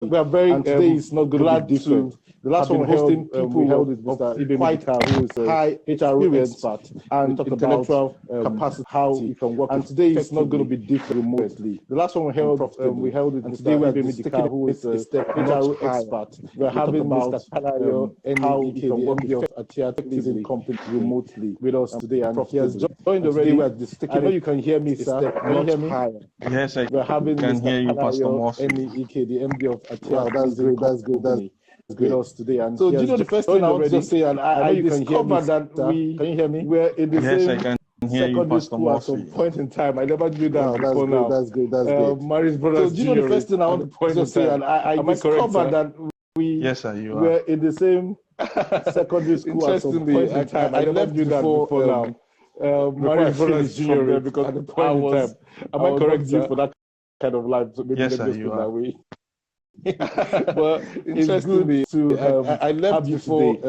We are very and today is not going to be different. The last one we held, with Mr. quite who is a high HRO expert and we talked intellectual about, capacity, how you can work and today is not going to effectively be different remotely. The last one we held, with and Mr. today we are Ibemi who is a step HRO much higher. expert. We're having about Mr. Kalayo, how NEK, you can work the MD of effectively company remotely with us today, and he has joined and already. I know you can hear me, a sir. step Can you hear much me? higher. Yes, I We're having can Mr. hear you, Pastor Kalayo, Murphy. NEK, the MD of Wow, that's great. That's good. That's with great. us today. And So do you know the first thing I want to just say? And I know I you can hear me, discovered that sir. Can you hear me? we're in the Yes, I same can hear you, secondary Pastor school at some Murphy. point in time. I never knew that Wow, that's before great. now. That's great. That's great. Mary's brothers. So do you know the first thing I want to just say? And I discovered that Yes, sir, you we're are. in the same secondary school at some point in time. I never knew that before now. Mary's brothers from there because at the point in time, am I correct, sir? For that kind of life, so maybe Yes, let me sir, just you put it that are. way. But it's good to I left have you before. today.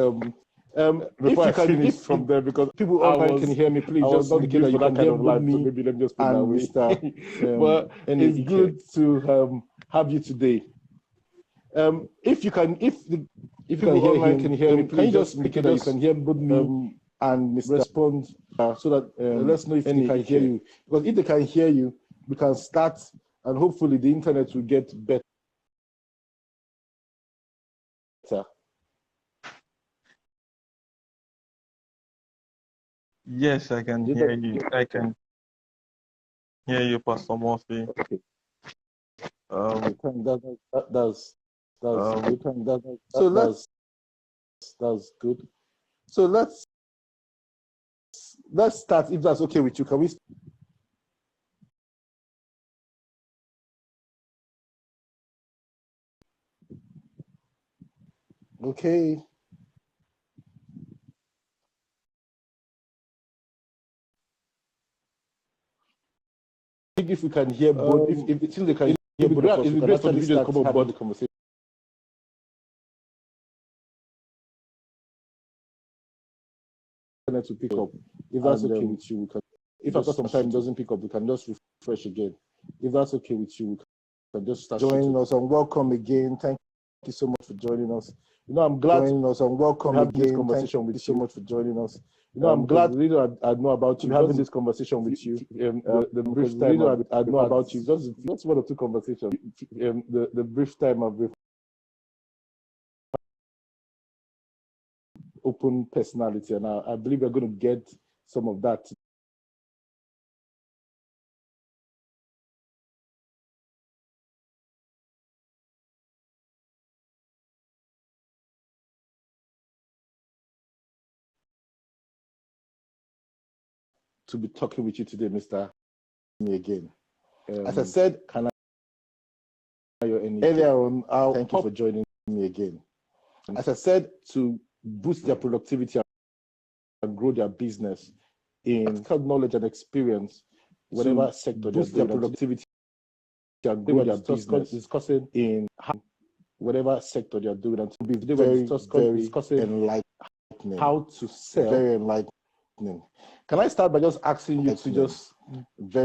Before if you can, finish if from there, because people online can hear me, please just not the case that for you that can kind hear of life. So me maybe let me just put it that and way. Mr. But it's NEK. good to have you today. If you can, if people online can hear me, please can you just indicate that you can hear both me and Mr. respond so that let's know if they can hear you. Because if they can hear you, we can start, and hopefully the internet will get better. Yes, I can hear you. I can hear you, Pastor Murphy. Okay. That's good. So let's start, if that's okay with you. Can we? Okay. If we can hear both, if since they can hear both of us, we can actually start having the conversation. To pick up, if that's okay with you, we can. If after some time doesn't pick up, we can just refresh again. If that's okay with you, we can just start joining us, and welcome again. Thank you so much for joining us. You know, I'm glad joining us, and welcome again. This conversation with you so much for joining us. You know, I'm glad really I know about you having this conversation with you. The brief time I know about you, just one or two conversations. The brief time I've open personality, and I believe we're going to get some of that. To be talking with you today, Mr. Me again. As I said, can I earlier on, thank you for joining me again. As I said, to boost their productivity and grow their business in knowledge and experience, whatever sector boost their productivity and grow their business, discussing in whatever sector they're doing, and to be very discussing enlightening, how to sell. Very enlightening. Can I start by just asking you to just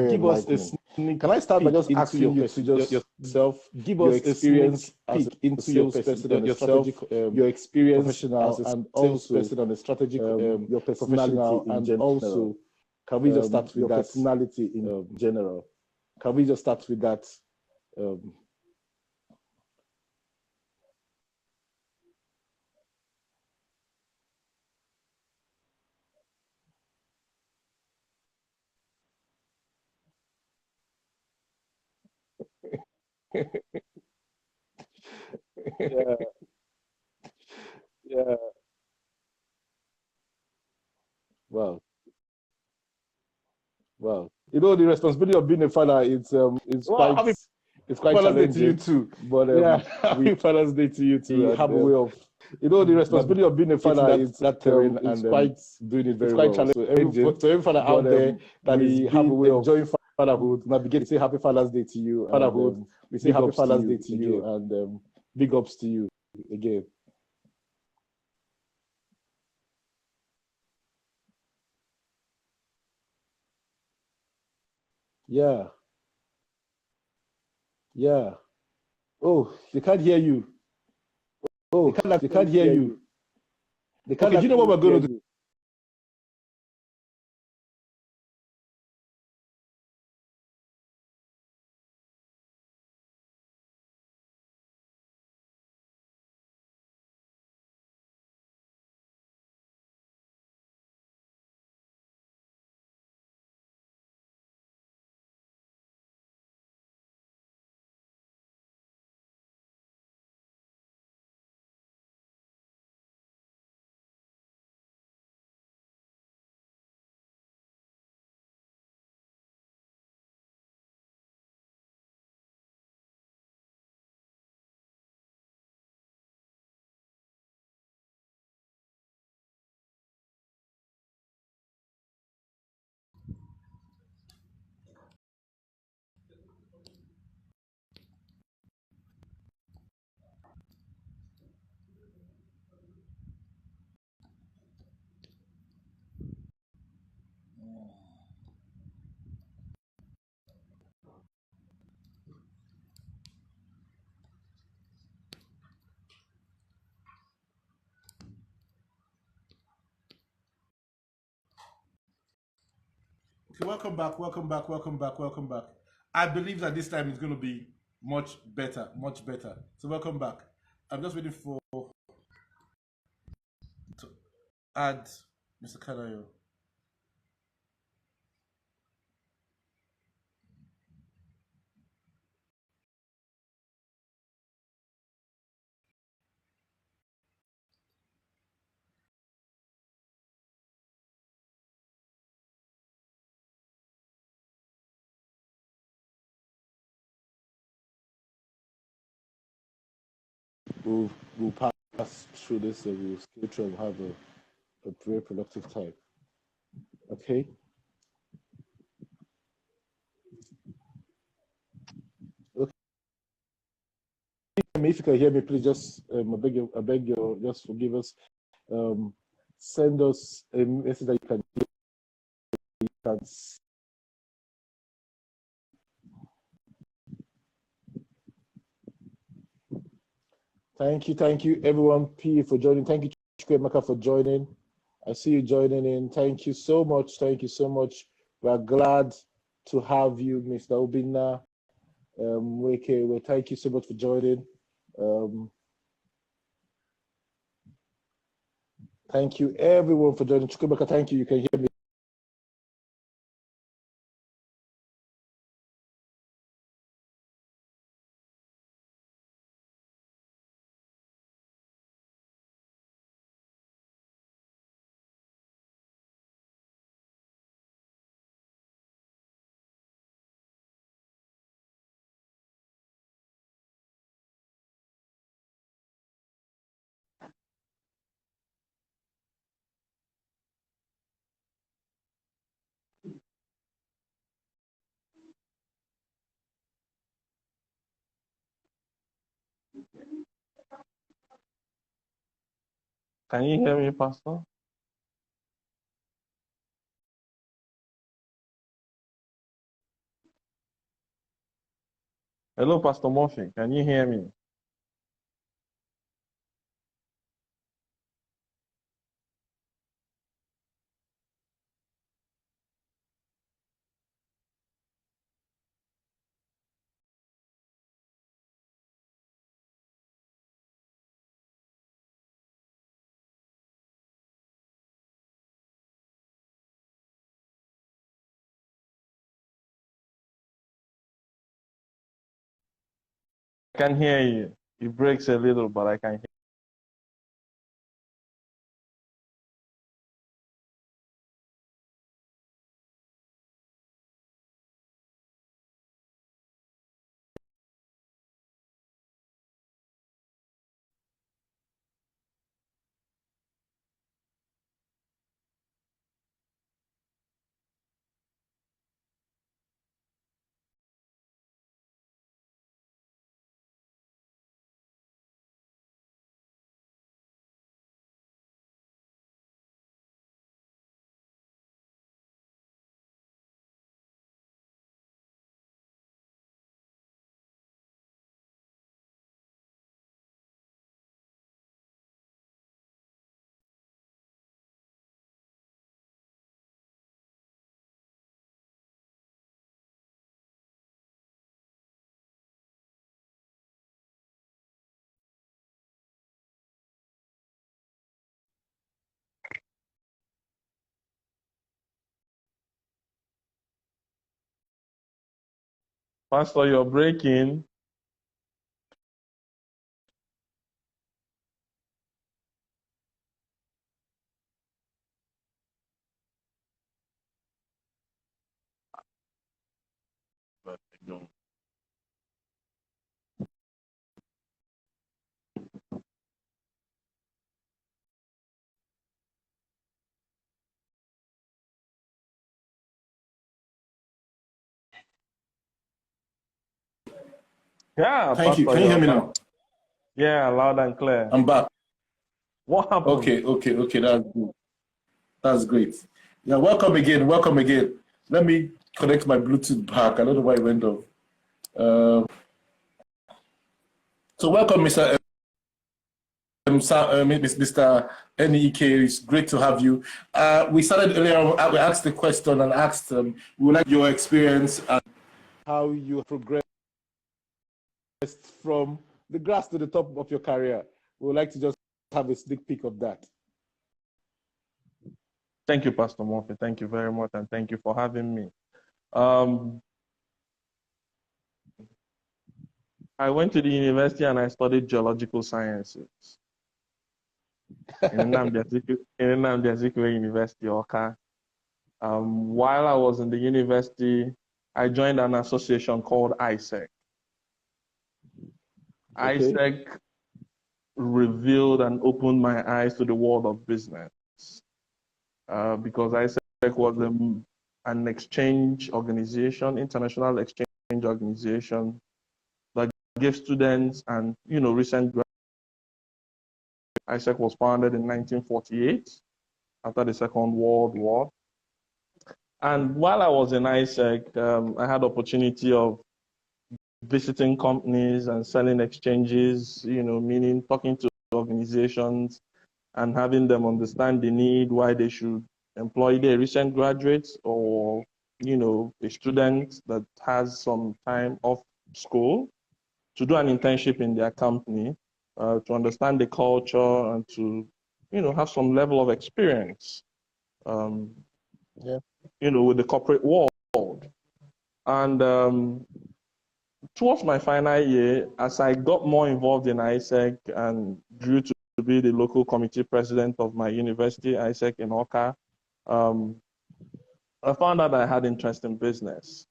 give us a sneak? Can I start by just asking you to just yourself, give us experience into your person, yourself, your experience as a salesperson and a strategic, your personality and also, can we just start with your personality in general? Can we just start with that? Yeah, yeah. Wow, wow. You know, the responsibility of being a father is quite challenging. To you too. But yeah, happy Father's Day to you too. We have a way of, you know, the responsibility of being a father is that terrain, and quite doing it very well. Quite challenging. So every father out there that is have a way of enjoying fatherhood, navigate. Say happy Father's Day to you. Fatherhood. We say happy Father's Day to you, and big ups to you again. Yeah. Yeah. Oh, they can't hear you. Oh, they can't hear you. Okay, do you know what we're going to do? Okay, welcome back, welcome back, welcome back, welcome back. I believe that this time is going to be much better, much better. So welcome back. I'm just waiting for to add Mr. Kanayo. We'll pass through this and we'll skate through and have a very productive time. Okay? Okay. If you can hear me, please just I beg you, just forgive us. Send us a message that you can hear. You can thank you, everyone. P for joining. Thank you, Chukwemeka, for joining. I see you joining in. Thank you so much. Thank you so much. We are glad to have you, Mr. Obina. Well, thank you so much for joining. Thank you, everyone, for joining. Chukwemeka, thank you. You can hear me. Can you hear me, Pastor? Hello, Pastor Murphy. Can you hear me? I can hear you. It breaks a little, but I can hear. Pastor, you're breaking. Yeah, Thank you. Pastor, Can you hear you're me back. now? Yeah, loud and clear. I'm back. What happened? Okay. That's good. That's great. Yeah, welcome again. Welcome again. Let me connect my Bluetooth back. I don't know why it went off. Uh, so welcome, Mr. Mr. NEK. It's great to have you. We started earlier. We asked the question and asked, we would like your experience and How you progressed from the grass to the top of your career. We would like to just have a sneak peek of that. Thank you, Pastor Murphy. Thank you very much, and thank you for having me. I went to the university and I studied geological sciences in Nnamdi Azikiwe University, Awka. While I was in the university, I joined an association called ISEC. Okay. ISEC revealed and opened my eyes to the world of business because ISEC was an exchange organization, international exchange organization that gave students and recent graduates. ISEC was founded in 1948 after the Second World War. And while I was in ISEC, I had opportunity of visiting companies and selling exchanges, meaning talking to organizations and having them understand the need, why they should employ their recent graduates or, a student that has some time off school to do an internship in their company, to understand the culture and to, have some level of experience, with the corporate world. And towards my final year, as I got more involved in ISEC and grew to be the local committee president of my university, ISEC in Awka, I found out I had interest in business.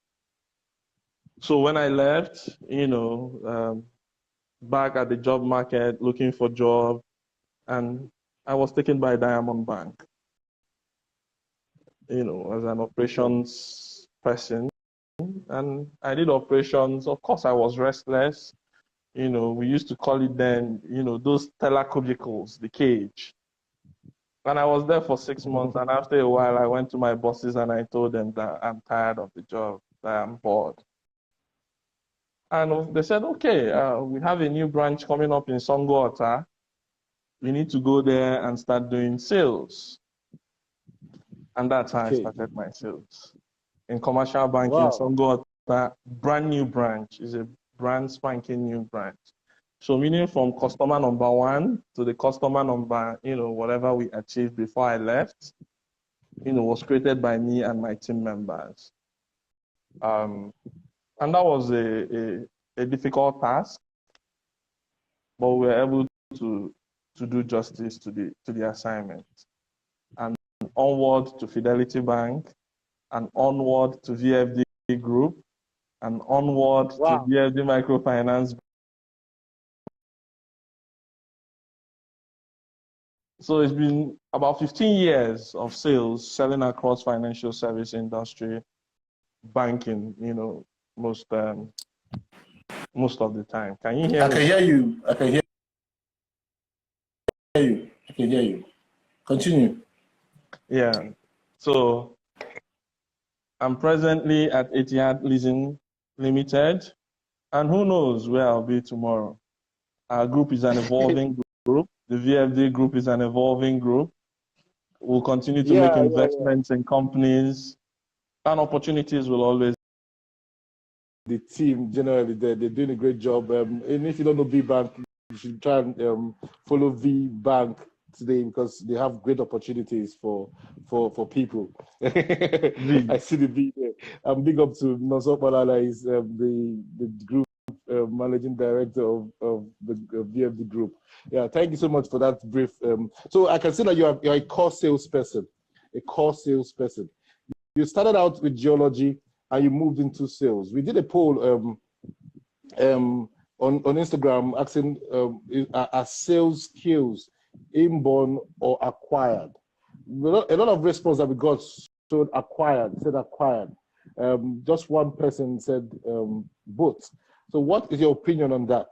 So when I left, back at the job market looking for job, and I was taken by Diamond Bank, as an operations person. And I did operations. Of course, I was restless. We used to call it then, those teller cubicles, the cage. And I was there for 6 months. And after a while, I went to my bosses and I told them that I'm tired of the job, that I'm bored. And they said, okay, we have a new branch coming up in Songota. We need to go there and start doing sales. And that's how I started my sales. In commercial banking, Songota, brand new branch, is a brand spanking new branch. So meaning from customer number one to the customer number, whatever we achieved before I left, was created by me and my team members. And that was a difficult task, but we were able to do justice to the assignment. And onward to Fidelity Bank, and onward to VFD Group, and onward to VFD Microfinance. So it's been about 15 years of sales, selling across financial service industry, banking, most of the time. Can you hear me? I can hear you. I can hear you. I can hear you. Continue. Yeah. So I'm presently at Etihad Leasing Limited, and who knows where I'll be tomorrow. Our group is an evolving group. The VFD group is an evolving group. We'll continue to make investments in companies, and opportunities will always. The team generally, they're doing a great job. And if you don't know V Bank, you should try and follow V Bank today because they have great opportunities for people. I see the video. I'm big up to Nonso Malala, is the group managing director of the VFD group. Yeah, thank you so much for that brief. So I can see that you're a core salesperson, You started out with geology and you moved into sales. We did a poll on Instagram asking are sales skills inborn or acquired? A lot of response that we got said acquired. Just one person said both. So what is your opinion on that?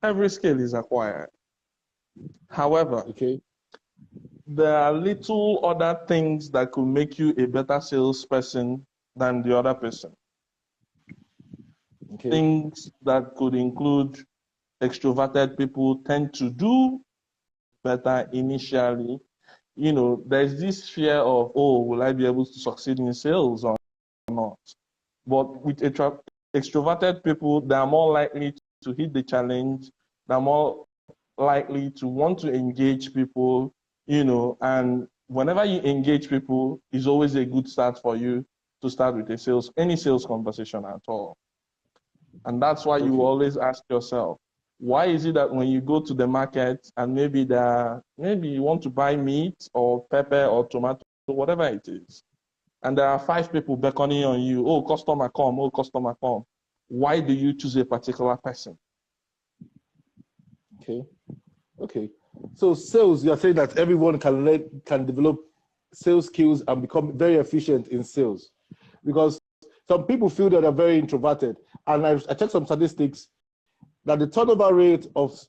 Every skill is acquired. However, okay, there are little other things that could make you a better salesperson than the other person. Okay. Things that could include extroverted people tend to do better initially. You know, there's this fear of, oh, will I be able to succeed in sales or not? But with extroverted people, they are more likely to hit the challenge. They're more likely to want to engage people, you know, and whenever you engage people, it's always a good start for you to start with any sales conversation at all. And that's why you always ask yourself, why is it that when you go to the market and maybe you want to buy meat or pepper or tomato, whatever it is, and there are 5 people beckoning on you, oh, customer come, oh, customer come. Why do you choose a particular person? Okay. So sales, you're saying that everyone can develop sales skills and become very efficient in sales, because some people feel that they're very introverted. And I checked some statistics that the turnover rate of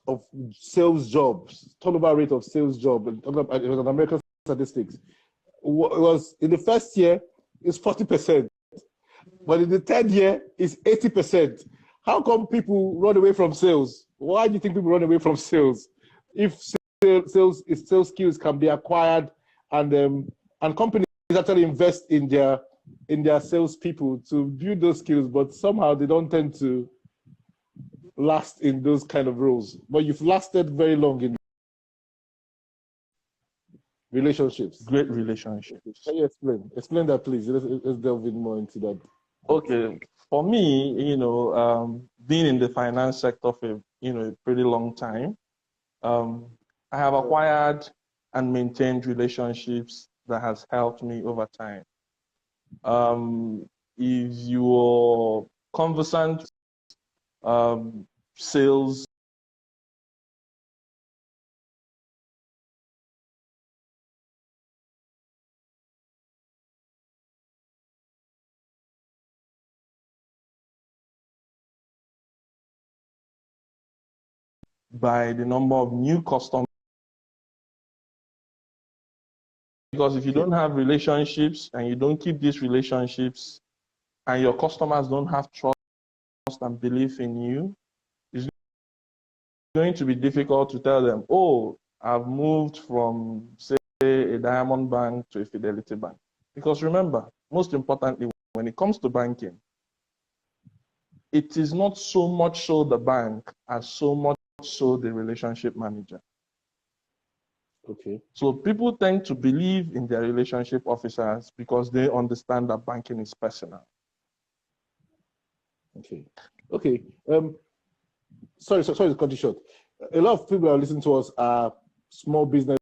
sales jobs, it was an American statistics, was in the first year is 40%, but in the third year is 80%. How come people run away from sales? Why do you think people run away from sales? If sales skills can be acquired, and companies actually invest in their sales people to build those skills, but somehow they don't tend to last in those kind of roles. But you've lasted very long in relationships. Great relationships. Can you explain that, please? Let's delve in more into that. Okay, for me, you know, being in the finance sector for a pretty long time, I have acquired and maintained relationships that has helped me over time. If you're conversant, sales, by the number of new customers. Because if you don't have relationships and you don't keep these relationships and your customers don't have trust and belief in you, it's going to be difficult to tell them, oh, I've moved from, say, a Diamond Bank to a Fidelity Bank. Because remember, most importantly, when it comes to banking, it is not so much so the bank as so much so the relationship manager. Okay. So people tend to believe in their relationship officers because they understand that banking is personal. Okay. Sorry to cut you short. A lot of people that listen to us are small business.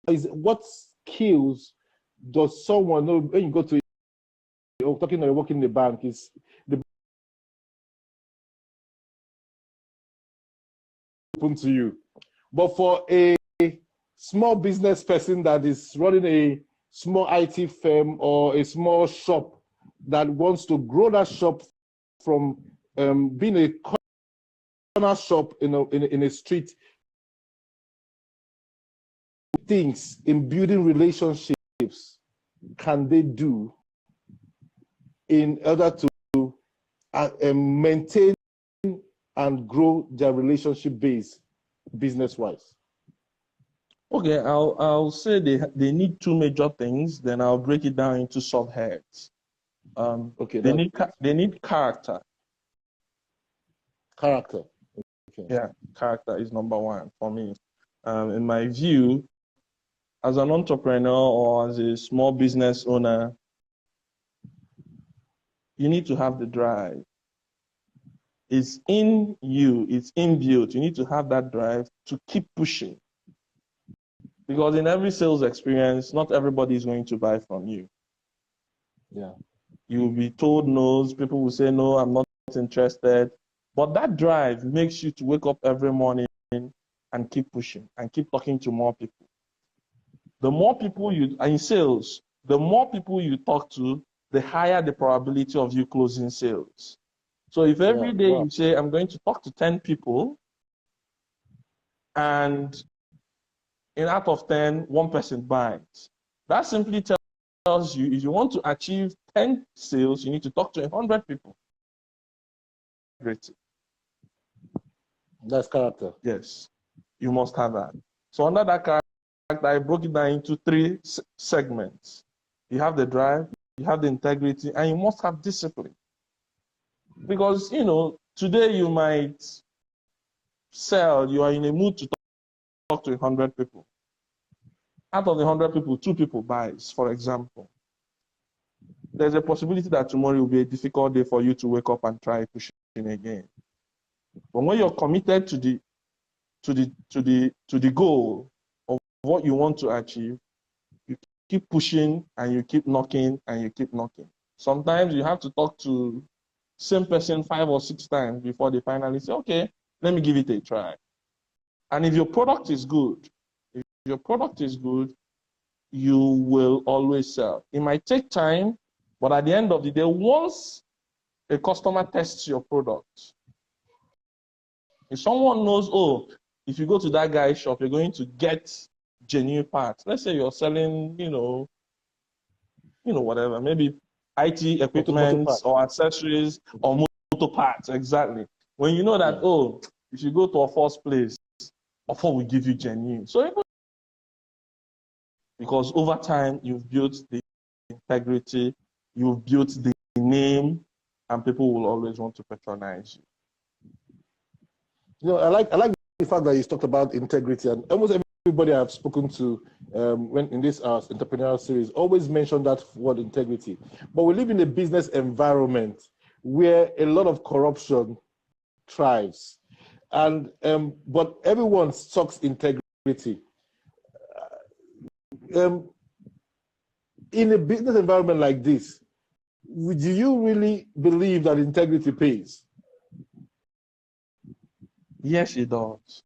What skills does someone know when you go to talking or working in the bank is the open to you. But for a small business person that is running a small IT firm or a small shop that wants to grow that shop from being a corner shop in a street, things in building relationships can they do in order to maintain and grow their relationship base business-wise? Okay, I'll say they need 2 major things, then I'll break it down into subheads. Okay, They need character. Character. Okay. Yeah, character is number one for me. In my view, as an entrepreneur or as a small business owner, you need to have the drive. It's in you, it's inbuilt. You need to have that drive to keep pushing. Because in every sales experience, not everybody is going to buy from you. Yeah. You will be told no's, people will say, no, I'm not interested. But that drive makes you to wake up every morning and keep pushing and keep talking to more people. The more people you, in sales, the more people you talk to, the higher the probability of you closing sales. So if every day you say, I'm going to talk to 10 people, and out of 10, one person buys, that simply tells you if you want to achieve 10 sales, you need to talk to 100 people. Great. That's character. Yes, you must have that. So under that character, I broke it down into three segments. You have the drive, you have the integrity, and you must have discipline. Because, today you might sell, you are in a mood to talk to 100 people. Out of the 100 people, 2 people buys, for example. There's a possibility that tomorrow will be a difficult day for you to wake up and try pushing again. But when you're committed to the goal of what you want to achieve, you keep pushing and you keep knocking and you keep knocking. Sometimes you have to talk to same person 5 or 6 times before they finally say, okay, let me give it a try. And if your product is good, you will always sell. It might take time, but at the end of the day, once a customer tests your product, if someone knows, oh, if you go to that guy's shop, you're going to get genuine parts. Let's say you're selling, whatever, maybe IT equipment or accessories or motor parts, exactly. When you know that, oh, if you go to a first place, offer will give you genuine. So because over time, you've built the integrity, you've built the name, and people will always want to patronize you. I like the fact that you talked about integrity, and almost everybody I've spoken to when in this entrepreneurial series always mention that word integrity. But we live in a business environment where a lot of corruption thrives, and but everyone sucks integrity. In a business environment like this, do you really believe that integrity pays? Yes, it does.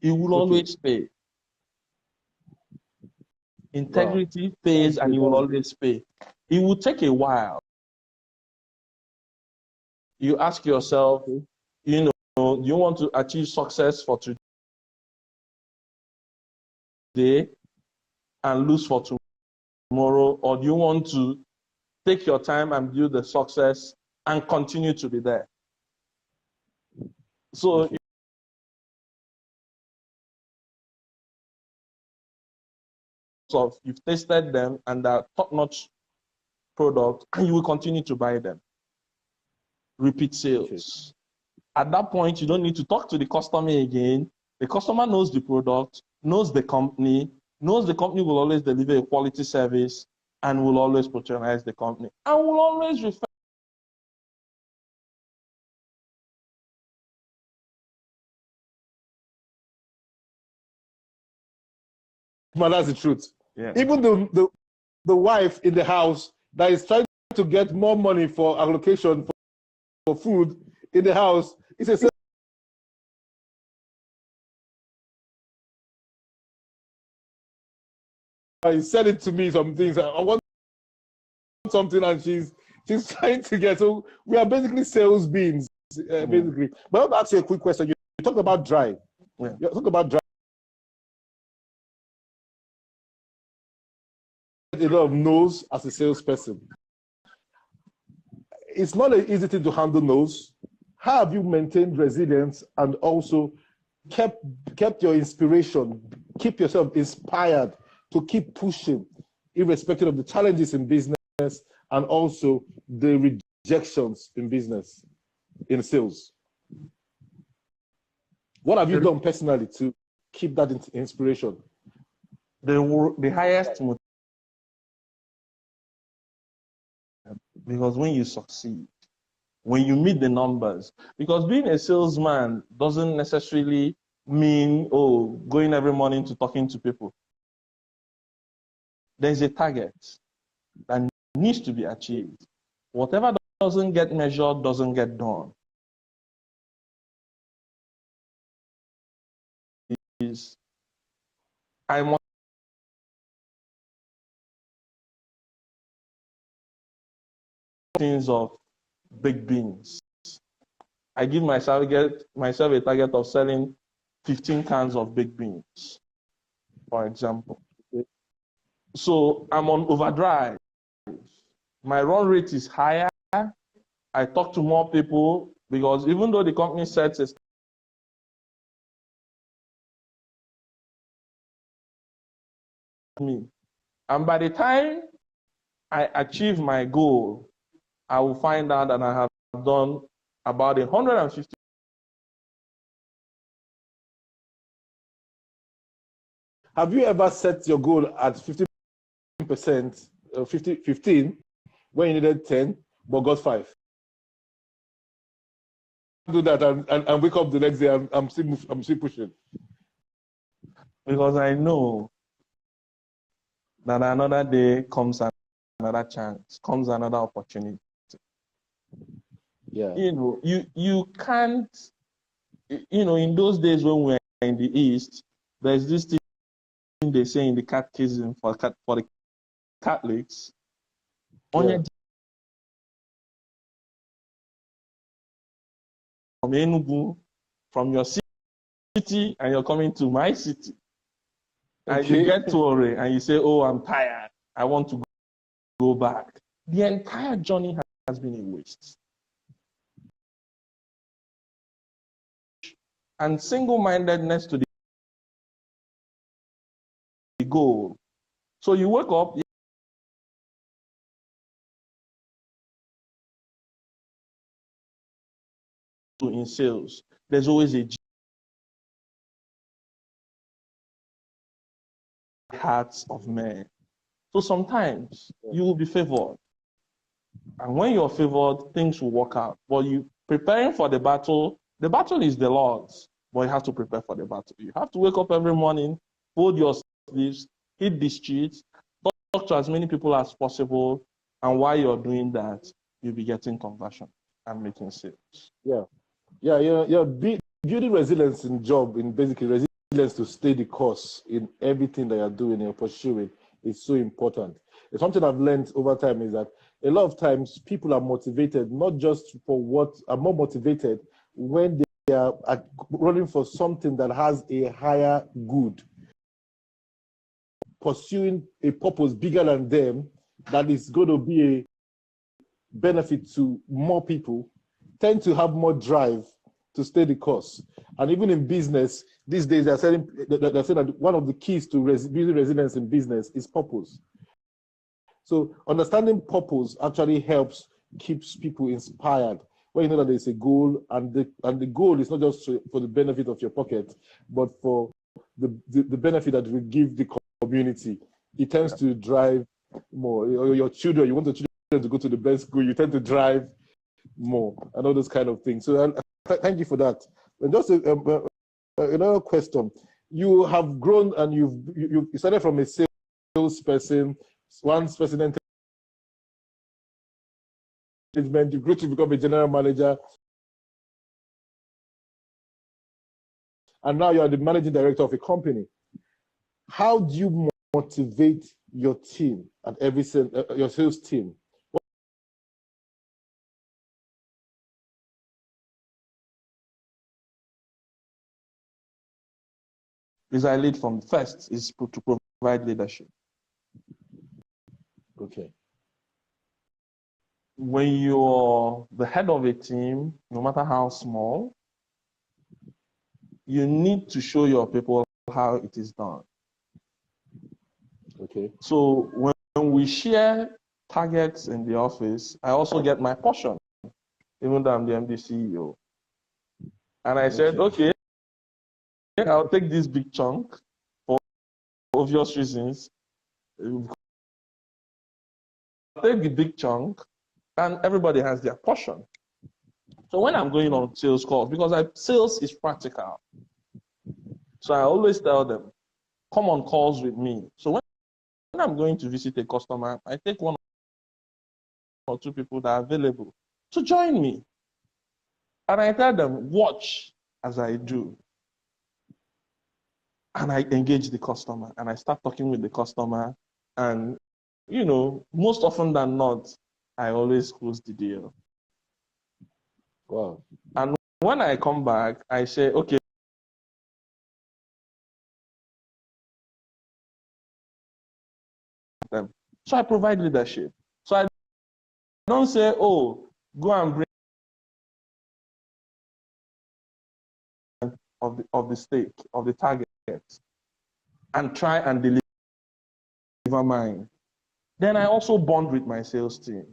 It will always pay. Integrity pays and it will always pay. It will take a while. You ask yourself, do you want to achieve success for today and lose for tomorrow, or do you want to take your time and build the success and continue to be there? So you've tasted them and they're top-notch product, and you will continue to buy them. Repeat sales. At that point, you don't need to talk to the customer again. The customer knows the product, knows the company will always deliver a quality service, and will always patronize the company, and will always refer. Man, that's the truth. Yeah. Even the wife in the house that is trying to get more money for allocation for food in the house, it's a he said it to me some things. I want something, and she's trying to get. So we are basically sales beings, basically. But I'll ask you a quick question. You talked about drive. Yeah. You talked about drive. A lot of no's as a salesperson. It's not an easy thing to handle no's. How have you maintained resilience and also kept your inspiration, keep yourself inspired to keep pushing, irrespective of the challenges in business and also the rejections in business, in sales. What have you done personally to keep that inspiration? The highest motivation, because when you succeed, when you meet the numbers, because being a salesman doesn't necessarily mean, oh, going every morning to talking to people. There's a target that needs to be achieved. Whatever doesn't get measured doesn't get done. I want things of big beans. I give myself a target of selling 15 cans of baked beans, for example. So I'm on overdrive. My run rate is higher. I talk to more people because even though the company sets a me, and by the time I achieve my goal, I will find out that I have done about 150. Have you ever set your goal at 50%, 15, when you needed 10, but got 5? Do that and wake up the next day, I'm still pushing. Because I know that another day comes another chance, comes another opportunity. Yeah. You can't, in those days when we were in the East, there's this thing they say in the catechism for the Catholics. Yeah. From Enugu, from your city, and you're coming to my city. And Okay. you get to Ore and you say, oh, I'm tired. I want to go back. The entire journey has been a waste. And single-mindedness to the goal. So you wake up in sales. There's always a hearts of men. So sometimes you will be favored. And when you're favored, things will work out. But you preparing for the battle is the Lord's, but you have to prepare for the battle. You have to wake up every morning, fold your sleeves, hit the streets, talk to as many people as possible. And while you're doing that, you'll be getting conversion and making sales. Yeah. Building resilience in job, in basically resilience to stay the course in everything that you're doing, you're pursuing, is so important. It's something I've learned over time is that a lot of times people are motivated not just for what are more motivated when they are running for something that has a higher good, pursuing a purpose bigger than them that is going to be a benefit to more people, tend to have more drive to stay the course. And even in business, these days they're saying that one of the keys to building resilience in business is purpose. So understanding purpose actually helps, keeps people inspired. When you know that there's a goal, and the goal is not just for the benefit of your pocket, but for the benefit that will give the community. It tends to drive more. Your children, you want the children to go to the best school, you tend to drive more, and all those kind of things. So thank you for that. And just another question: you have grown, and you started from a salesperson, one person management, you grew to become a general manager, and now you are the managing director of a company. How do you motivate your team at your sales team? Is I lead from first is to provide leadership. Okay. When you're the head of a team, no matter how small, you need to show your people how it is done. Okay. So when we share targets in the office, I also get my portion, even though I'm the MD CEO. And I said, okay, I'll take this big chunk for obvious reasons. I'll take the big chunk, and everybody has their portion. So when I'm going on sales calls, because sales is practical, so I always tell them, come on calls with me. So when I'm going to visit a customer, I take one or two people that are available to join me. And I tell them, watch as I do. And I engage the customer and I start talking with the customer. And, most often than not, I always close the deal. Wow. And when I come back, I say, okay, so I provide leadership. So I don't say, oh, go and bring of the stake, of the target, and try and deliver mine. Then I also bond with my sales team,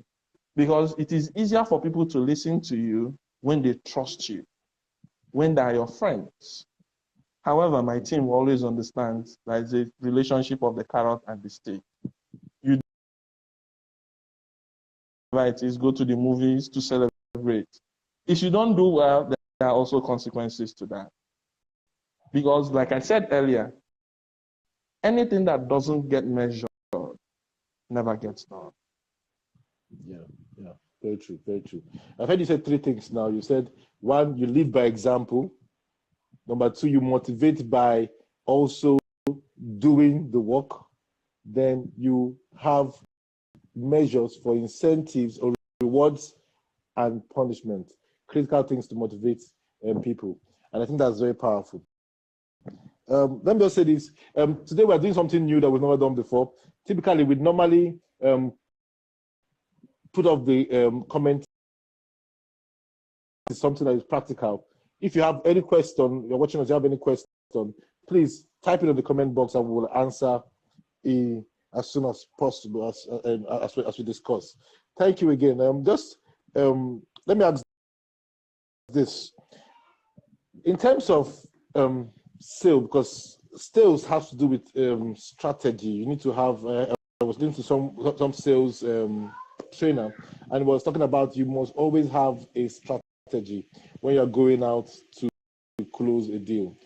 because it is easier for people to listen to you when they trust you, when they are your friends. However, my team always understands that it's a relationship of the carrot and the stick. You go to the movies to celebrate. If you don't do well, there are also consequences to that. Because like I said earlier, anything that doesn't get measured never gets done. Yeah. Very true, very true. I've heard you say three things now. You said, one, you lead by example. Number two, you motivate by also doing the work. Then you have measures for incentives or rewards and punishment. Critical things to motivate people. And I think that's very powerful. Let me just say this. Today we're doing something new that we've never done before. Typically, we'd normally put up the comment. It's something that is practical. If you have any question, you're watching us, you have any question, please type it in the comment box and we will answer as soon as possible as we discuss. Thank you again. Let me ask this. In terms of sales, because sales has to do with strategy. You need to have, I was listening to some sales trainer, and was talking about you must always have a strategy when you're going out to close a deal.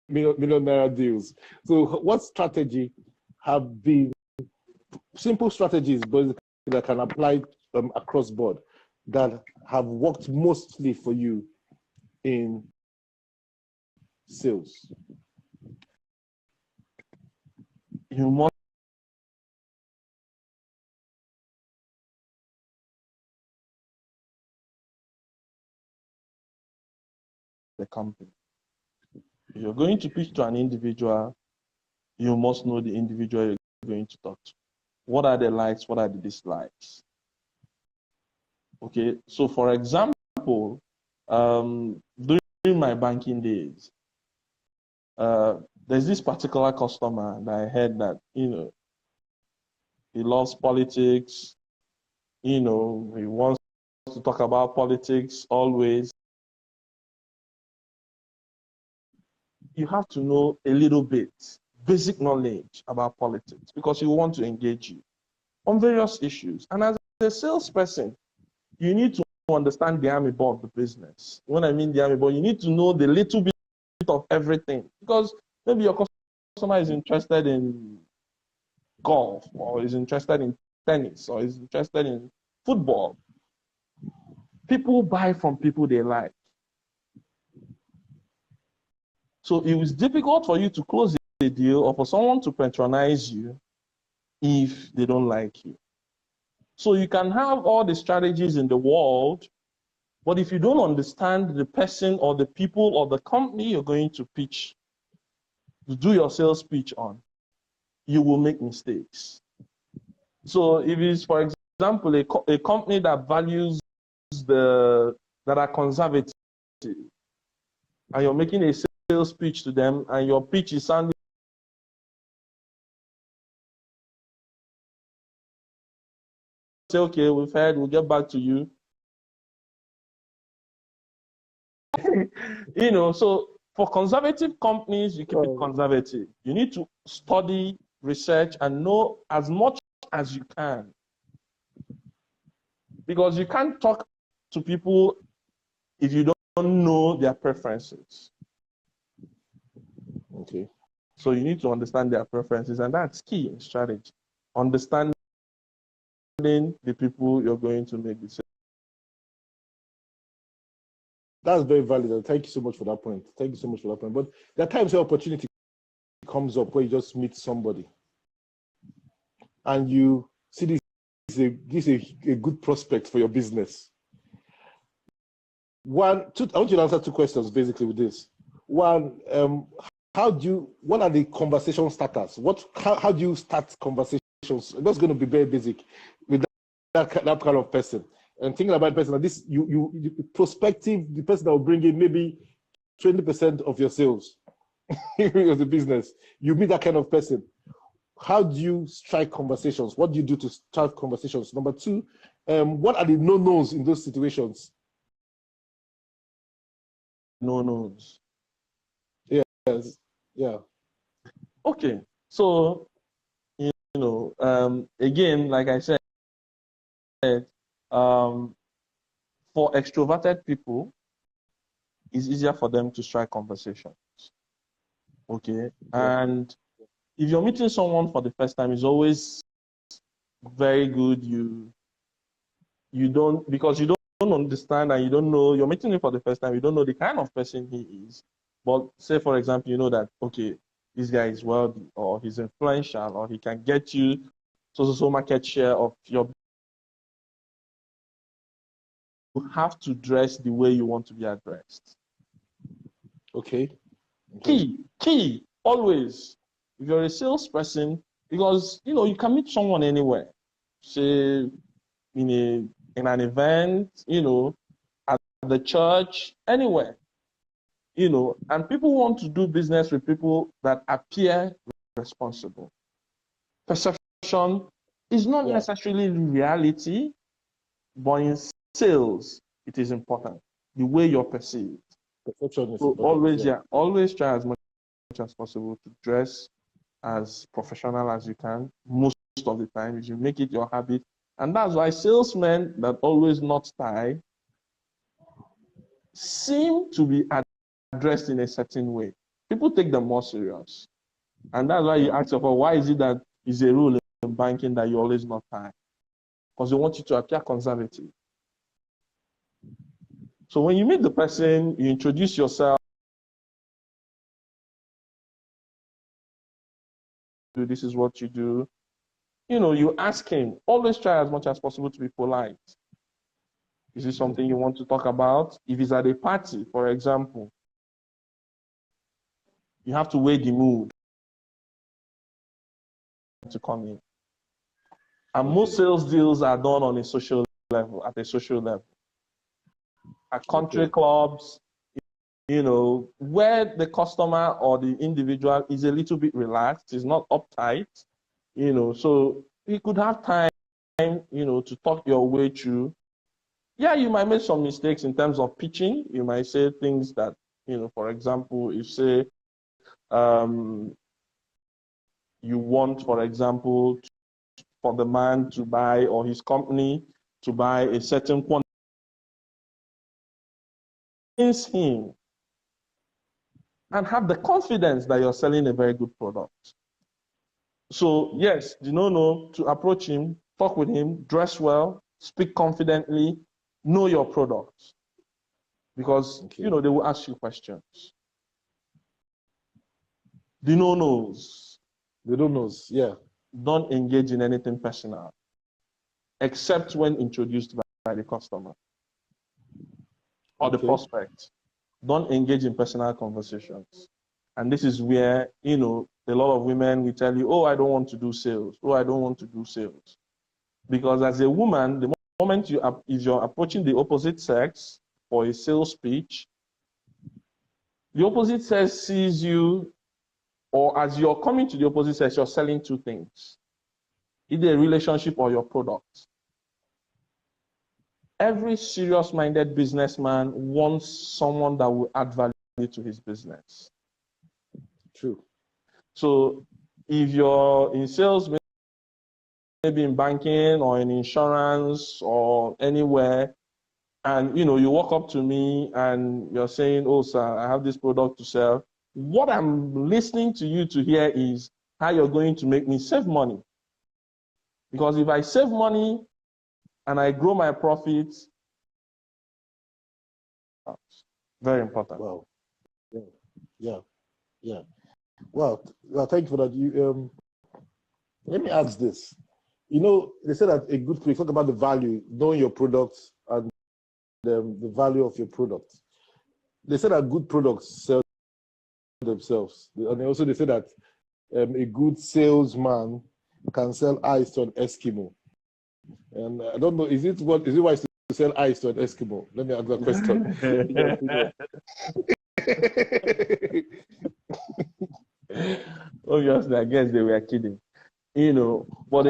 Millionaire deals. So what strategy have been simple strategies, but that can apply across board, that have worked mostly for you in sales? You must the company. If you're going to pitch to an individual, you must know the individual you're going to talk to. What are the likes? What are the dislikes? Okay, so for example, during my banking days, there's this particular customer that I heard that, he loves politics, he wants to talk about politics always. You have to know a little bit, basic knowledge about politics, because he want to engage you on various issues. And as a salesperson, you need to understand the amebo of the business. When I mean the amebo, you need to know the little bit of everything, because maybe your customer is interested in golf, or is interested in tennis, or is interested in football. People buy from people they like. So it was difficult for you to close a deal or for someone to patronize you if they don't like you. So you can have all the strategies in the world, but if you don't understand the person or the people or the company you're going to pitch, to do your sales pitch on, you will make mistakes. So if it's, for example, a company that values that are conservative, and you're making a sales pitch to them, and your pitch is sounding say, okay, we've heard, we'll get back to you. So for conservative companies, you keep it conservative. You need to study, research, and know as much as you can. Because you can't talk to people if you don't know their preferences. Okay. So you need to understand their preferences, and that's key in strategy. Understanding the people you're going to make decisions. That's very valid. Thank you so much for that point. Thank you so much for that point. But there are times where opportunity comes up where you just meet somebody and you see this is a good prospect for your business. I want you to answer two questions basically with this. One, what are the conversation starters? How do you start conversations? That's going to be very basic with that kind of person. And thinking about the person like this, you prospective, the person that will bring in maybe 20% of your sales of the business. You meet that kind of person. How do you strike conversations? What do you do to start conversations? Number two, what are the no-nos in those situations? No-nos. Yes. Yeah. Okay. So, again, like I said, for extroverted people, it's easier for them to strike conversations. Okay. Yeah. And if you're meeting someone for the first time, it's always very good. Because you don't understand and you don't know, you're meeting him for the first time, you don't know the kind of person he is. But say, for example, you know that, okay, this guy is wealthy or he's influential or he can get you so market share of your. You have to dress the way you want to be addressed. Okay. Key, always. If you're a salesperson, because you can meet someone anywhere, say in an event, at the church, anywhere, and people want to do business with people that appear responsible. Perception is not necessarily reality, but in sales, it is important. The way you're perceived. Perception is So important. always try as much as possible to dress as professional as you can most of the time. If you make it your habit, and that's why salesmen that always not tie seem to be addressed in a certain way. People take them more serious, and that's why you ask yourself, why is it that it's a rule in banking that you always not tie? Because they want you to appear conservative. So when you meet the person, you introduce yourself. This is what you do. You ask him. Always try as much as possible to be polite. Is this something you want to talk about? If it's at a party, for example, you have to weigh the mood to come in. And most sales deals are done on a social level, at a social level. At country clubs, where the customer or the individual is a little bit relaxed, is not uptight, so you could have time, to talk your way through. Yeah, you might make some mistakes in terms of pitching. You might say things that, for example, you say, you want, for example, for the man to buy or his company to buy a certain quantity. Him and have the confidence that you're selling a very good product. So yes, to approach him, talk with him, dress well, speak confidently, know your product. Because, they will ask you questions. The no-nos. The no-nos, yeah. Don't engage in anything personal, except when introduced by the customer or the prospect. Don't engage in personal conversations. And this is where, a lot of women will tell you, oh, I don't want to do sales. Oh, I don't want to do sales. Because as a woman, the moment if you're approaching the opposite sex for a sales pitch, the opposite sex sees you, or as you're coming to the opposite sex, you're selling two things, either a relationship or your product. Every serious-minded businessman wants someone that will add value to his business. True. So if you're in sales, maybe in banking or in insurance or anywhere, and you walk up to me and you're saying, "Oh, sir, I have this product to sell," what I'm listening to you to hear is how you're going to make me save money. Because if I save money and I grow my profits, very important. Wow. Yeah. Well, thank you for that. Let me ask this. They say that we talk about the value, knowing your products and the value of your product. They say that good products sell themselves. And also they say that a good salesman can sell ice to an Eskimo. And I don't know, is it wise to sell ice to an Eskimo? Let me ask that question. Obviously, I guess they were kidding. But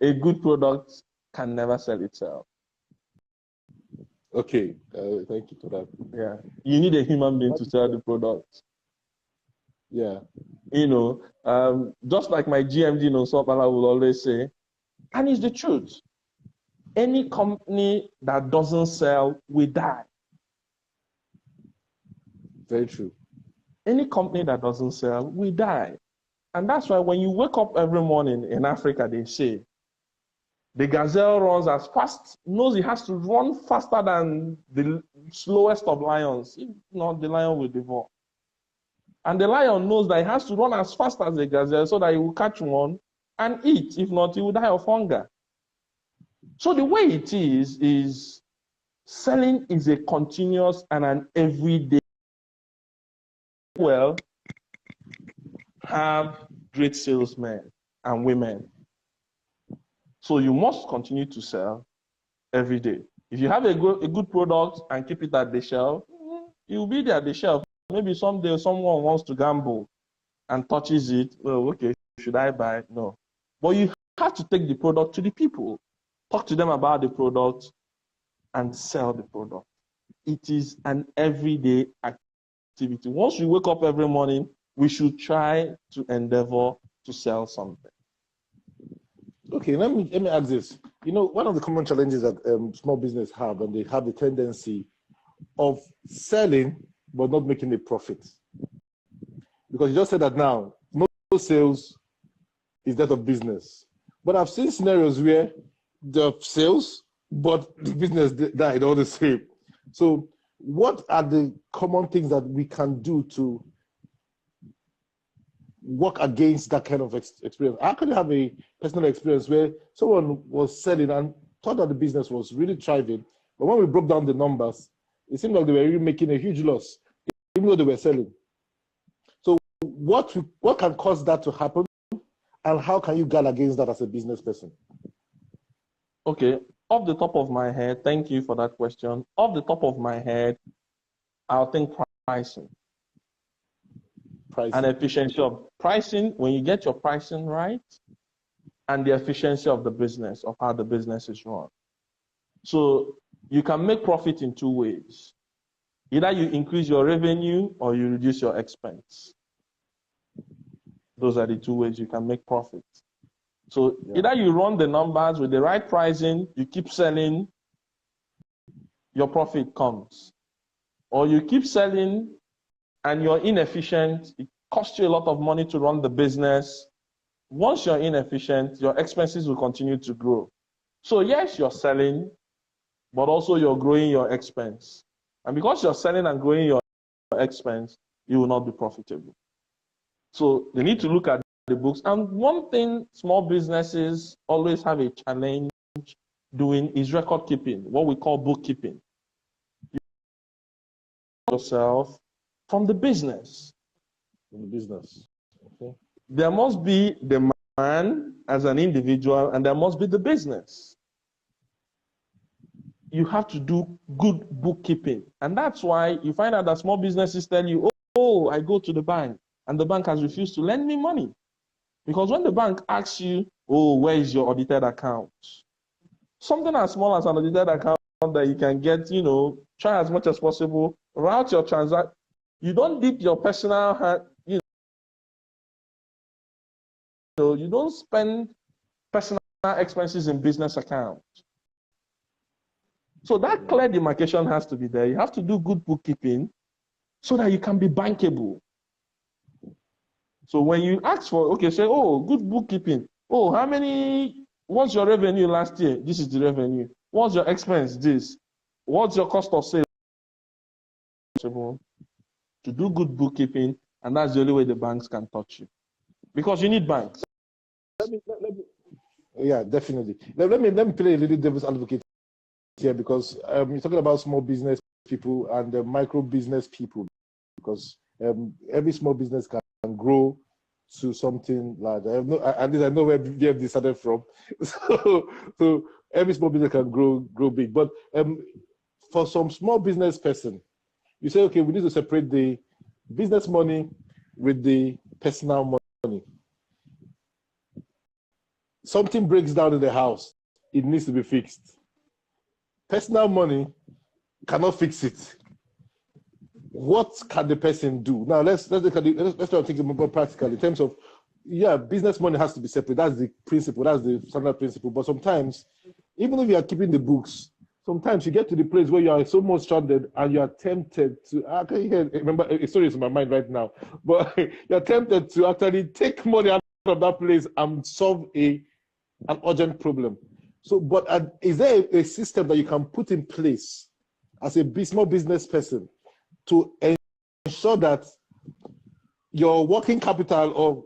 a good product can never sell itself. Okay, thank you for that. Yeah, you need a human being to sell the product. Yeah. Just like my GMD Nosopala will always say, and it's the truth. Any company that doesn't sell will die. Very true. Any company that doesn't sell will die. And that's why when you wake up every morning in Africa, they say, the gazelle runs as fast, knows it has to run faster than the slowest of lions. If not, the lion will devour. And the lion knows that it has to run as fast as the gazelle so that it will catch one and eat. If not, it will die of hunger. So the way it is selling is a continuous and an everyday. Well, have great salesmen and women. So you must continue to sell every day. If you have a good product and keep it at the shelf, it will be there at the shelf. Maybe someday someone wants to gamble and touches it. Well, okay, should I buy? No. But you have to take the product to the people, talk to them about the product, and sell the product. It is an everyday activity. Once we wake up every morning, we should try to endeavor to sell something. Okay, let me ask this. One of the common challenges that small business have, and they have the tendency of selling but not making a profit. Because you just said that now, no sales is that of business. But I've seen scenarios where the sales, but the business died all the same. So what are the common things that we can do to work against that kind of experience? I could have a personal experience where someone was selling and thought that the business was really thriving, but when we broke down the numbers, it seemed like they were really making a huge loss, even though they were selling. So what can cause that to happen, and how can you guard against that as a business person? Okay, off the top of my head, thank you for that question. Off the top of my head, I'll think pricing. And efficiency of pricing. When you get your pricing right, and the efficiency of the business, of how the business is run. So you can make profit in two ways. Either you increase your revenue or you reduce your expense. Those are the two ways you can make profit. So either you run the numbers with the right pricing, you keep selling, your profit comes. Or you keep selling and you're inefficient, it costs you a lot of money to run the business. Once you're inefficient, your expenses will continue to grow. So yes, you're selling, but also you're growing your expense. And because you're selling and growing your expense, you will not be profitable. So they need to look at the books. And one thing small businesses always have a challenge doing is record keeping, what we call bookkeeping. You yourself from the business. From the business. Okay. There must be the man as an individual, and there must be the business. You have to do good bookkeeping. And that's why you find out that small businesses tell you, oh, I go to the bank, and the bank has refused to lend me money. Because when the bank asks you, oh, where is your audited account? something as small as an audited account that you can get, try as much as possible, route your transaction. You don't dip your personal hand, you don't spend personal expenses in business accounts. So that clear demarcation has to be there. You have to do good bookkeeping so that you can be bankable. So when you ask for, say, oh, good bookkeeping. Oh, what's your revenue last year? This is the revenue. What's your expense? This. What's your cost of sale? To do good bookkeeping, and that's the only way the banks can touch you. Because you need banks. Yeah, definitely. Let me play a little devil's advocate here, because you're talking about small business people and micro business people, because every small business can grow to something large. At least I know where BFD started from. So every small business can grow big. But for some small business person, you say, okay, we need to separate the business money with the personal money. Something breaks down in the house, it needs to be fixed. Personal money cannot fix it. What can the person do? Now let's try to think more practical in terms of, business money has to be separate. That's the principle. That's the standard principle. But sometimes, even if you are keeping the books, sometimes you get to the place where you are so much stranded and you are tempted to. I can remember a story is in my mind right now, but you're tempted to actually take money out of that place and solve an urgent problem. So, but is there a system that you can put in place as a small business person to ensure that your working capital or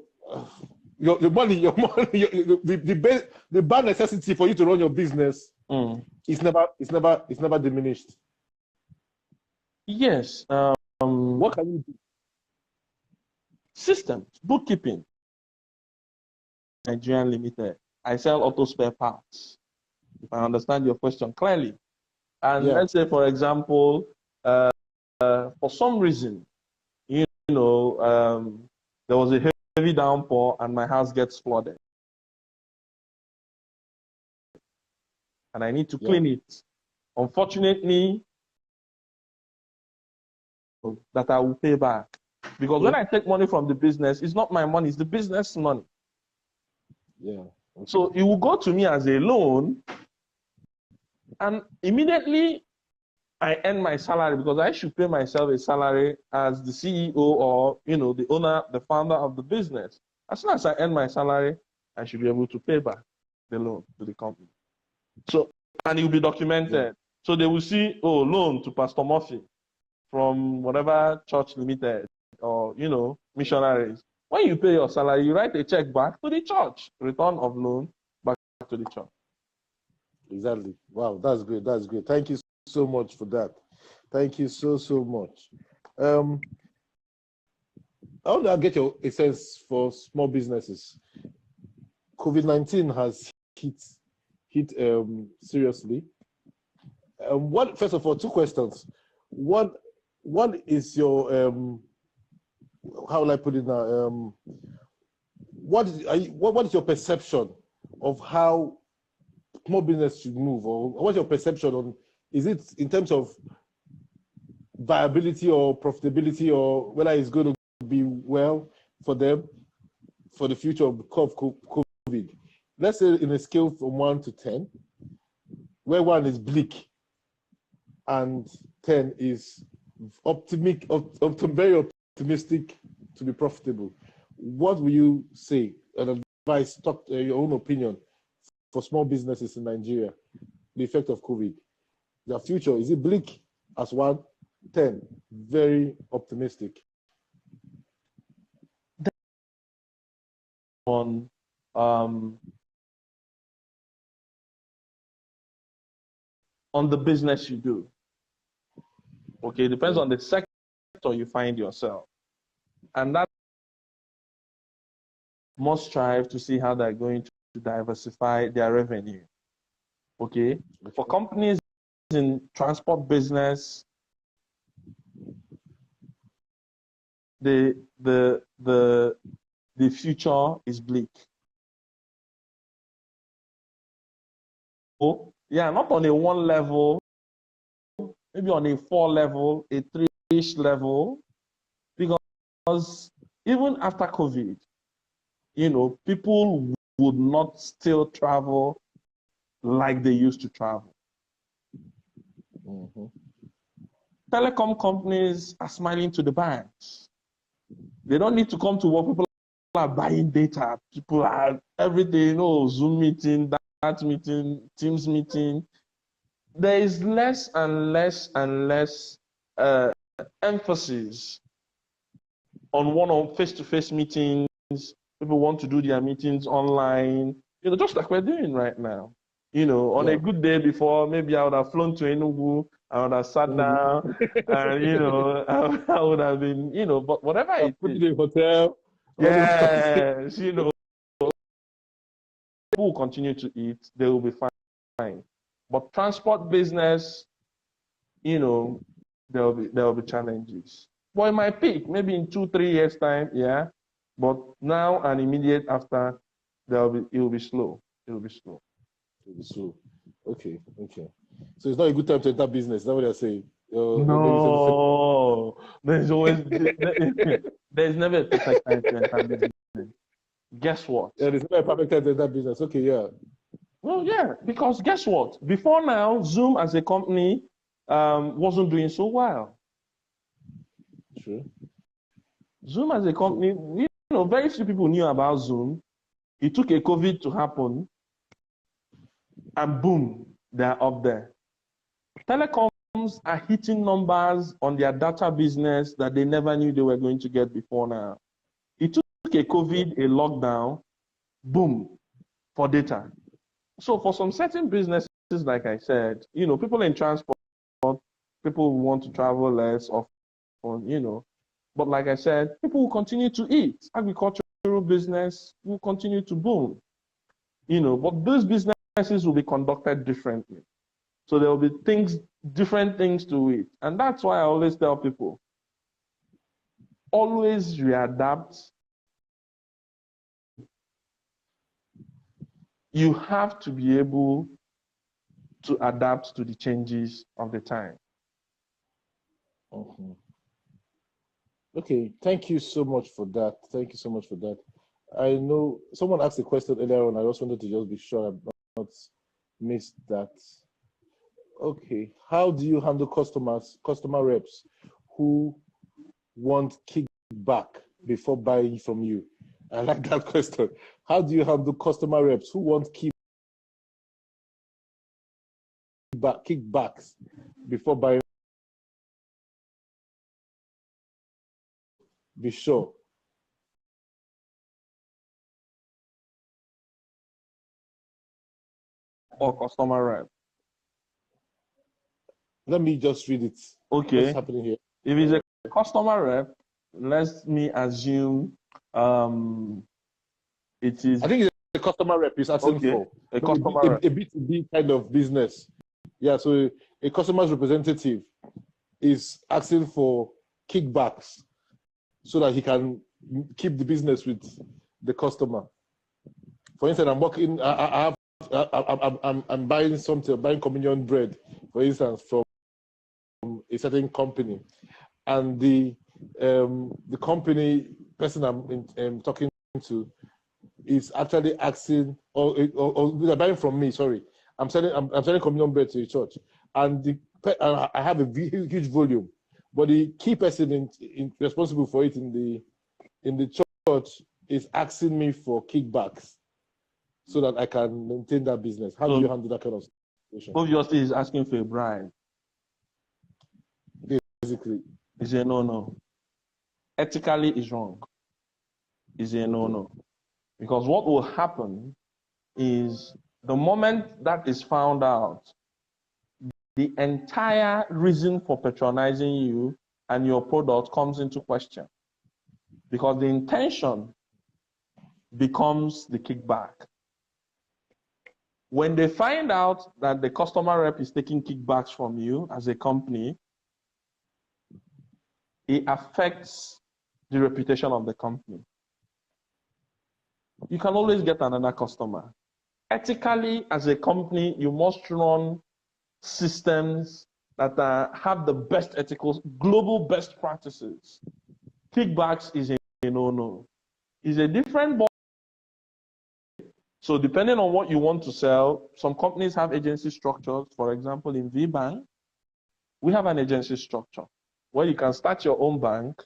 the money, the bare necessity for you to run your business is never diminished? Yes. What can you do? Systems, bookkeeping. Nigerian Limited. I sell auto spare parts, if I understand your question clearly. And let's say, for example, for some reason, there was a heavy downpour and my house gets flooded. And I need to clean it. Unfortunately, that I will pay back. Because when I take money from the business, it's not my money, it's the business money. Yeah. Okay. So it will go to me as a loan, and immediately I earn my salary, because I should pay myself a salary as the CEO or the owner, the founder of the business. As soon as I earn my salary, I should be able to pay back the loan to the company. So, and it will be documented. Yeah. So they will see, loan to Pastor Murphy from whatever church limited or missionaries. When you pay your salary, you write a check back to the church, return of loan back to the church. Exactly. Wow, that's great. That's great. Thank you so much for that. Thank you so much. How do I get a sense for small businesses? COVID-19 has hit seriously. First of all, two questions. What is your how will I put it now? What is your perception of how small business should move, or what's your perception on? Is it in terms of viability or profitability, or whether it's going to be well for them for the future of COVID? Let's say in a scale from 1 to 10, where 1 is bleak and 10 is very optimistic to be profitable. What will you say and advise, your own opinion for small businesses in Nigeria, the effect of COVID? Their future, is it bleak as 1, 10, very optimistic? On the business you do. Okay, it depends on the sector you find yourself. And that must strive to see how they're going to diversify their revenue. Okay? For companies in transport business, the future is bleak. Yeah, not on a 1 level, maybe on a 4 level, a 3-ish level, because even after COVID, people would not still travel like they used to travel. Mm-hmm. Telecom companies are smiling to the banks. They don't need to come to work. People are buying data. People are everything, Zoom meeting, that meeting, Teams meeting. There is less and less and less emphasis on one-on face-to-face meetings. People want to do their meetings online, just like we're doing right now. On a good day before, maybe I would have flown to Enugu, I would have sat down, and I would have been, but whatever it Put is. it in a hotel. Yes, people will continue to eat, they will be fine. But transport business, there will be challenges. But it might peak, maybe in 2-3 years' time, yeah. But now and immediate after, it will be slow. It will be slow. So, okay. So it's not a good time to enter business. Is that what you're saying? No, there's always there's never a perfect time to enter business. Guess what? Yeah, there's not a perfect time to enter business. Okay, yeah. Well, yeah, because guess what? Before now, Zoom as a company wasn't doing so well. Sure. Zoom as a company, very few people knew about Zoom. It took a COVID to happen, and boom, they're up there. Telecoms are hitting numbers on their data business that they never knew they were going to get before now. It took a COVID, a lockdown, boom, for data. So for some certain businesses, like I said, people in transport, people who want to travel less often, but like I said, people will continue to eat. Agricultural business will continue to boom, but those businesses will be conducted differently. So there will be different things to it. And that's why I always tell people, always readapt. You have to be able to adapt to the changes of the time. Mm-hmm. Okay, thank you so much for that. I know someone asked a question earlier on. I just wanted to just be sure I've not missed that. Okay, how do you handle customer reps who want kickback before buying from you? I like that question. How do you handle customer reps who want kickbacks before buying? Be sure. Or customer rep. Let me just read it. Okay. What's happening here? If it's a customer rep, let me assume it is. I think it's a customer rep is asking for a customer rep. A B2B kind of business. Yeah, so a customer's representative is asking for kickbacks so that he can keep the business with the customer. For instance, I'm buying something, buying communion bread, for instance, from a certain company, and the company person I'm talking to is actually asking, or they're buying from me. Sorry, I'm selling communion bread to a church, and I have a huge volume, but the key person responsible for it in the church is asking me for kickbacks so that I can maintain that business. How do you handle that kind of situation? Obviously, he's asking for a bribe. Basically, it's a no. Ethically, it's wrong. It's a no. Because what will happen is the moment that is found out, the entire reason for patronizing you and your product comes into question. Because the intention becomes the kickback. When they find out that the customer rep is taking kickbacks from you as a company, it affects the reputation of the company. You can always get another customer. ethically, as a company, you must run systems that have the best ethical, global best practices. Kickbacks is a no-no. It's a different ball. So depending on what you want to sell, some companies have agency structures. For example, in VBank, we have an agency structure where you can start your own bank,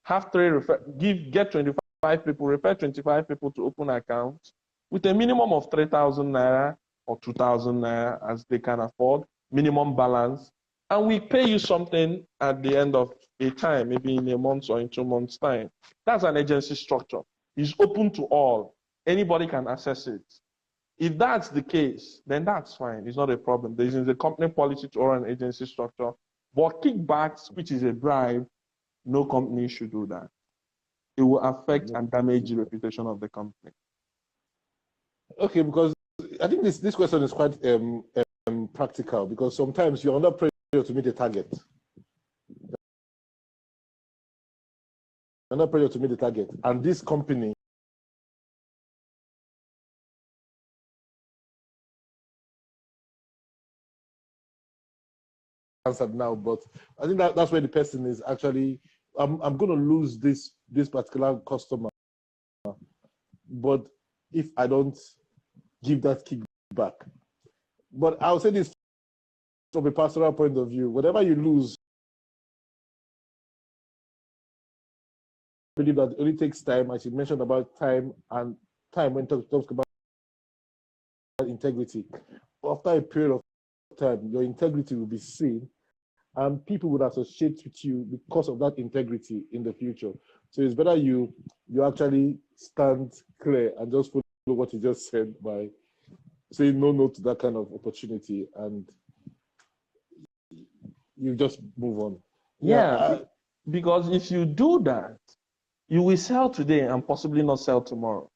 have get 25 people, refer 25 people to open accounts with a minimum of 3,000 naira or 2,000 naira as they can afford, minimum balance. And we pay you something at the end of a time, maybe in a month or in 2 months' time. That's an agency structure. It's open to all. Anybody can access it. If that's the case, then that's fine. It's not a problem. There is a company policy to run an agency structure. But kickbacks, which is a bribe, no company should do that. It will affect and damage the reputation of the company. Okay, because I think this question is quite practical, because sometimes you're under pressure to meet a target. You're under pressure to meet the target, and this company answered now, but I think that's where the person is actually. I'm going to lose this particular customer, but if I don't give that kickback. But I'll say this from a pastoral point of view: whatever you lose, I believe that it only takes time, as you mentioned about time, and time when talks about integrity. After a period of time, your integrity will be seen, and people would associate with you because of that integrity in the future. So it's better you actually stand clear and just follow what you just said by saying no to that kind of opportunity, and you just move on. Yeah, because if you do that, you will sell today and possibly not sell tomorrow.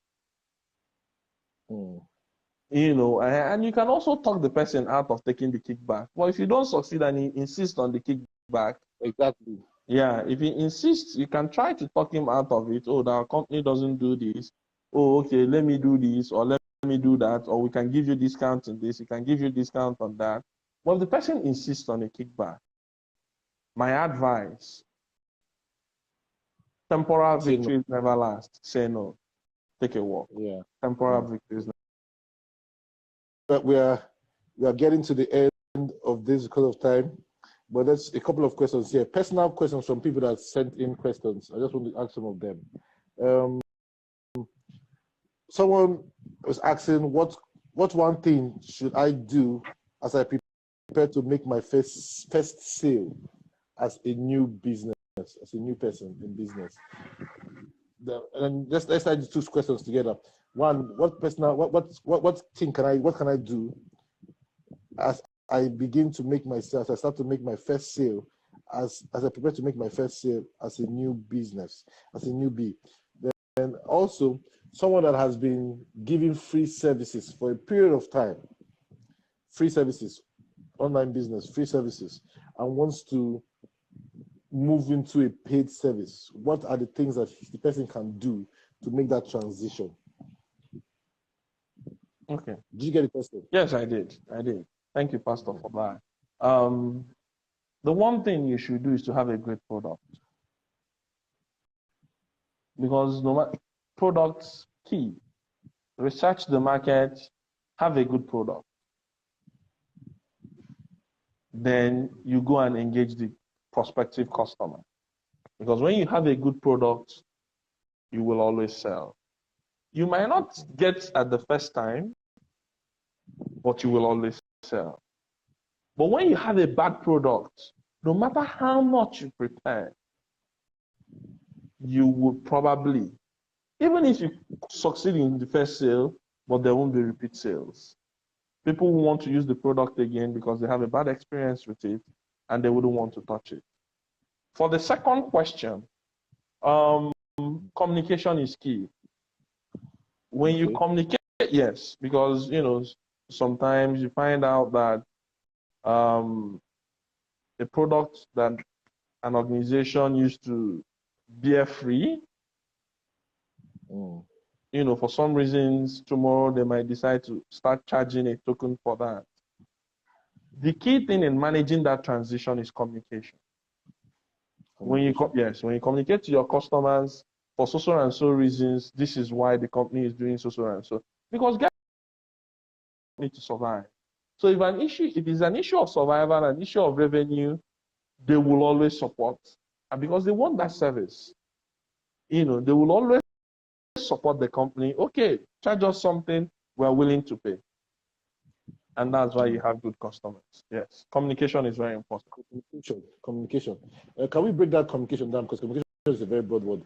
You know, and you can also talk the person out of taking the kickback. Well, if you don't succeed and he insists on the kickback, exactly. Yeah, if he insists, you can try to talk him out of it. Oh, our company doesn't do this. Oh, okay, let me do this, or let me do that, or we can give you discount on this, we can give you discount on that. Well, the person insists on a kickback. My advice, temporal victories never last. Say no. Take a walk. Yeah. Temporal victories. But we are getting to the end of this because of time. But there's a couple of questions here. Personal questions from people that sent in questions. I just want to ask some of them. Someone was asking, what one thing should I do as I prepare to make my first sale as a new business, as a new person in business? And just let's add two questions together. One, what thing can I do as I begin to make myself, I start to make my first sale, as I prepare to make my first sale as a new business, as a newbie. Then also someone that has been giving free services for a period of time, free services, online business, free services, and wants to move into a paid service. What are the things that the person can do to make that transition? Okay. Did you get the question? Yes, I did. Thank you, Pastor, for that. The one thing you should do is to have a great product. Because no matter, products key. Research the market, have a good product. Then you go and engage the prospective customer. Because when you have a good product, you will always sell. You might not get at the first time, but you will always sell. But when you have a bad product, no matter how much you prepare, you will probably, even if you succeed in the first sale, but there won't be repeat sales. People will want to use the product again because they have a bad experience with it and they wouldn't want to touch it. For the second question, communication is key. When you communicate, yes, because sometimes you find out that a product that an organization used to bear free, for some reasons, tomorrow they might decide to start charging a token for that. The key thing in managing that transition is communication. When you communicate to your customers for so and so reasons, this is why the company is doing so and so. Because guys need to survive. So if it is an issue of survival, an issue of revenue, they will always support. And because they want that service, they will always support the company. Okay, charge us something, we're willing to pay. And that's why you have good customers. Yes, communication is very important. Communication. Can we break that communication down? Because communication is a very broad word.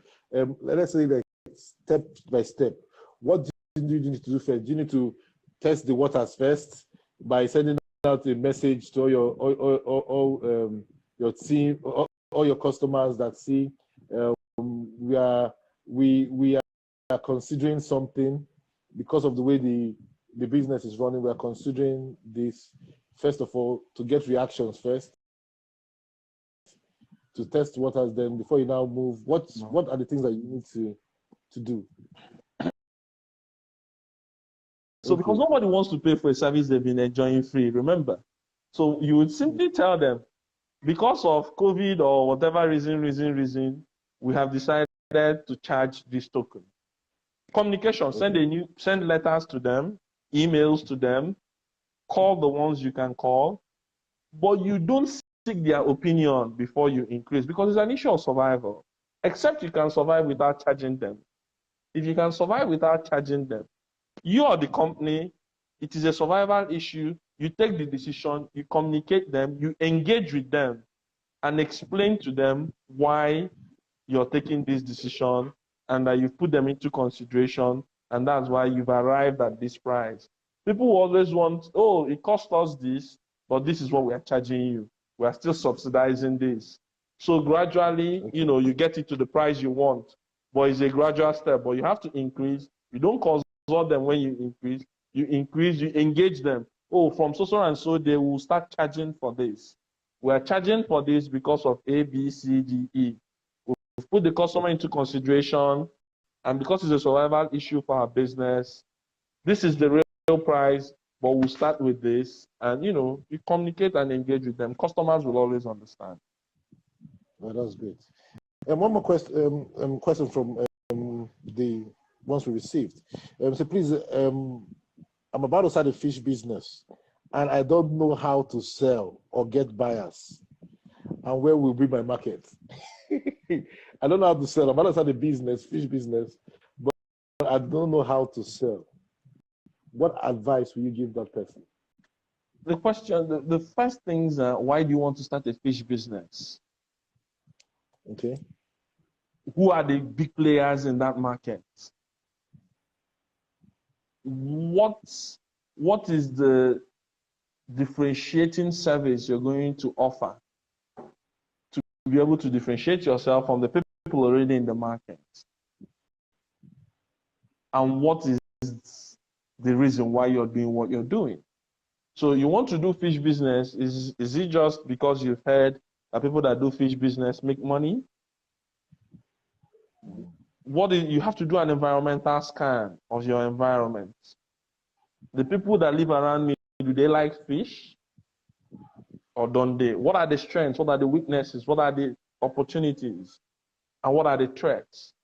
Let's say like step by step. What do you need to do first? Do you need to test the waters first by sending out a message to all your team, all your customers that see we are considering something because of the way the business is running? We are considering this, first of all, to get reactions first, to test waters, then before you now move. What are the things that you need to do? So because nobody wants to pay for a service they've been enjoying free, remember? So you would simply tell them, because of COVID or whatever reason, we have decided to charge this token. Communication, send letters to them, emails to them, call the ones you can call, but you don't seek their opinion before you increase, because it's an issue of survival. Except you can survive without charging them. If you can survive without charging them, you are the company, it is a survival issue, you take the decision, you communicate them, you engage with them, and explain to them why you're taking this decision and that you've put them into consideration, and that's why you've arrived at this price. People always want, oh, it cost us this, but this is what we are charging you. We are still subsidizing this. So gradually, you get it to the price you want, but it's a gradual step, but you have to increase. You don't consult them when you increase, you engage them. Oh, from so and so, they will start charging for this. We are charging for this because of A, B, C, D, E. We've put the customer into consideration, and because it's a survival issue for our business, this is the real price, but we'll start with this. And, you communicate and engage with them. Customers will always understand. Well, that's great. And one more question from the ones we received. So please, I'm about to start a fish business, and I don't know how to sell or get buyers, and where will be my market? I don't know how to sell. I'm about to start a business, fish business, but I don't know how to sell. What advice will you give that person? The question, the first thing is, why do you want to start a fish business? Okay. Who are the big players in that market? What is the differentiating service you're going to offer to be able to differentiate yourself from the people already in the market? And what is the reason why you're doing what you're doing? So you want to do fish business, is it just because you've heard that people that do fish business make money? You have to do an environmental scan of your environment. The people that live around me, do they like fish or don't they? What are the strengths? What are the weaknesses? What are the opportunities? And what are the threats?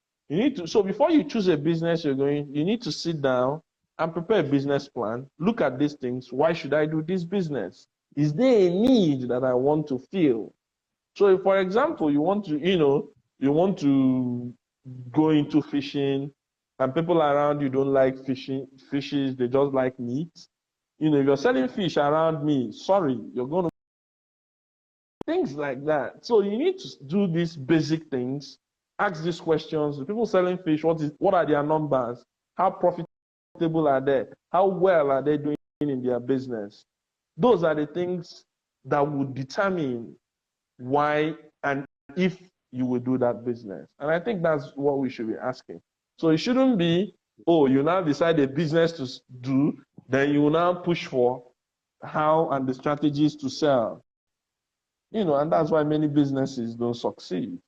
So before you choose a business you need to sit down and prepare a business plan. Look at these things. Why should I do this business? Is there a need that I want to fill? So if, for example, you want to go into fishing, and people around you don't like fishes, they just like meat. If you're selling fish around me, sorry, you're going to things like that. So you need to do these basic things, ask these questions. The people selling fish, what are their numbers? How profitable are they? How well are they doing in their business? Those are the things that would determine why and if you will do that business. And I think that's what we should be asking. So it shouldn't be, oh, you now decide a business to do, then you will now push for how and the strategies to sell. And that's why many businesses don't succeed.